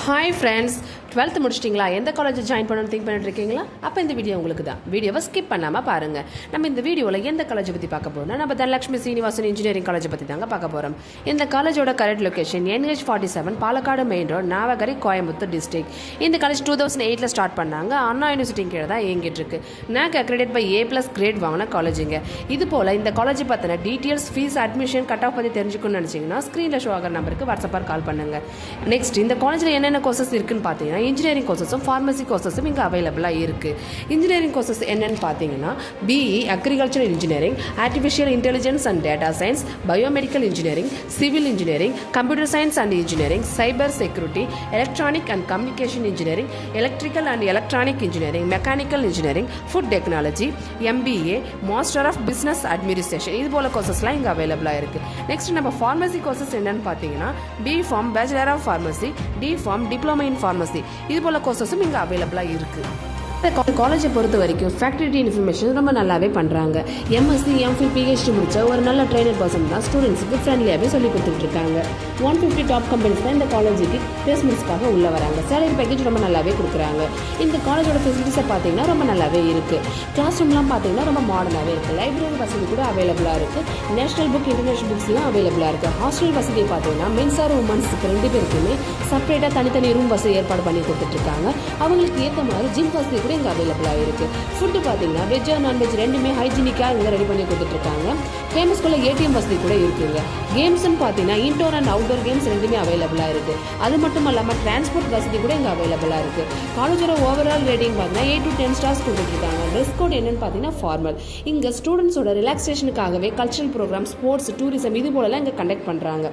Hi friends, 12th முடிச்சிட்டிங்களா? எந்த college join பண்ணணும்னு think பண்ணிட்டு இருக்கீங்களா? அப்போ இந்த வீடியோ உங்களுக்கு தான். வீடியோவை ஸ்கிப் பண்ணாமல் பாருங்கள். நம்ம இந்த வீடியோவில் எந்த காலேஜை பற்றி பார்க்க போகிறோம்னா நம்ம தனலட்சுமி சீனிவாசன் இன்ஜினியரிங் காலேஜை பற்றி தாங்க பார்க்க போகிறோம். இந்த காலேஜோட correct location NH47 Palakkad main road Navakarai Coimbatore district. இந்த காலேஜ் 2008 ஸ்டார்ட் பண்ணாங்க. அண்ணா யூனிவர்சிட்டி கீழே தான் இயங்கிட்டு இருக்கு. NAAC accredit by A+ grade வாங்கின காலேஜுங்க. இது போல் இந்த காலேஜ் பற்றின details, fees, admission, cut off பற்றி தெரிஞ்சுக்கணும்னு நினச்சிங்கன்னா ஸ்க்ரீனில் ஷோ ஆகிற நம்பருக்கு வாட்ஸ்அப்பாக கால் பண்ணுங்கள். நெக்ஸ்ட் இந்த காலேஜில் என்னென்ன கோர்சஸ் இருக்குன்னு பார்த்தீங்கன்னா இன்ஜினியரிங் கோர்சஸும் ஃபார்மசி கோர்சஸும் இங்கே அவைலபிளாக இருக்குது. இன்ஜினியரிங் கோர்சஸ் என்னென்னு பார்த்தீங்கன்னா BE agricultural engineering, artificial intelligence and data science, biomedical engineering, civil engineering, computer science and engineering, cyber security, electronic and communication engineering, electrical and electronic engineering, mechanical engineering, food technology, MBA, master of business administration, இது போல் கோர்சஸ்லாம் இங்கே அவைலபிளாக இருக்குது. Next நம்ம pharmacy courses என்னென்னு பார்த்தீங்கன்னா B.Pharm bachelor of pharmacy, D.Pharm diploma in pharmacy, இது போல் கோர்சஸும் இங்கே அவைலபிளாக இருக்குது. இந்த காலேஜை பொறுத்த வரைக்கும் ஃபேக்கல்டி இன்ஃபர்மேஷன் ரொம்ப நல்லாவே பண்ணுறாங்க. MSc, MPhil, PhD முடித்த ஒரு நல்ல ட்ரைனர் பர்சன் தான் ஸ்டூடெண்ட்ஸுக்கு ஃப்ரெண்ட்லியாகவே சொல்லி கொடுத்துட்ருக்காங்க. 150 டாப் கம்பெனிஸ் தான் இந்த காலேஜுக்கு பிளேஸ்மெண்ட்ஸ்க்காக உள்ளே வராங்க. சேலரி பேக்கேஜ் ரொம்ப நல்லாவே கொடுக்குறாங்க. இந்த காலேஜோட ஃபெசிலிட்டிஸை பார்த்தீங்கன்னா ரொம்ப நல்லாவே இருக்குது. கிளாஸ் ரூம்லாம் பார்த்தீங்கன்னா ரொம்ப மாடர்னாகவே இருக்குது. லைப்ரரி வசதி கூட அவைலபிளாக இருக்குது. நேஷனல் புக், இன்டர்நேஷனல் புக்ஸ்லாம் அவைலபிளாக இருக்குது. ஹாஸ்டல் வசதியை பார்த்தீங்கன்னா மென்ஸ் ஆர் உமன்ஸுக்கு 2 பேருக்குமே செப்பரேட்டாக தனித்தனி ரூம் வசதி ஏற்பாடு பண்ணி கொடுத்துட்ருக்காங்க. அவங்களுக்கு ஏற்ற மாதிரி ஜிம் வசதி இங்கே அவைலபிளாக இருக்குது. ஃபுட்டு பார்த்தீங்கன்னா வெஜ் அண்ட் நான்வெஜ் ரெண்டுமே ஹைஜீனிக்காக இங்கே ரெடி பண்ணி கொடுத்துட்ருக்காங்க. கேம்ஸ்குள்ளே ATM வசதி கூட இருக்குங்க. கேம்ஸ்ன்னு பார்த்தீங்கன்னா இன்டோர் அண்ட் அவுட்டோர் கேம்ஸ் ரெண்டுமே அவைலபிளாக இருக்குது. அது மட்டும் இல்லாமல் டிரான்ஸ்போர்ட் வசதி கூட இங்கே அவைலபிளாக இருக்குது. காலேஜோட ஓவரால் ரேட்டிங் பார்த்தீங்கன்னா 8 to 10 ஸ்டார்ஸ் கொடுத்துட்ருக்காங்க. ட்ரெஸ் கோட் என்னென்னு பார்த்தீங்கன்னா ஃபார்மல். இங்கே ஸ்டூடெண்ட்ஸோட ரிலாக்ஸேஷனுக்காகவே கல்ச்சரல் ப்ரோக்ராம், ஸ்போர்ட்ஸ், டூரிசம் இது போலலாம் இங்கே கண்டக்ட் பண்ணுறாங்க.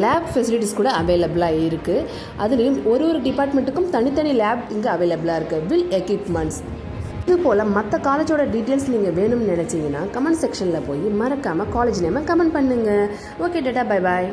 லேப் ஃபெசிலிட்டிஸ் கூட அவைலபிளாக இருக்குது. அதுலேயும் ஒரு டிபார்ட்மெண்ட்டுக்கும் தனித்தனி லேப் இங்கே அவைலபிளாக இருக்குது. வில் எக்யூப்மெண்ட்ஸ் இது போல் மற்ற காலேஜோட டீட்டெயில்ஸ் நீங்கள் வேணும்னு நினச்சிங்கன்னா கமெண்ட் செக்ஷனில் போய் மறக்காமல் காலேஜ் நேமை கமெண்ட் பண்ணுங்கள். Okay Tata, bye bye.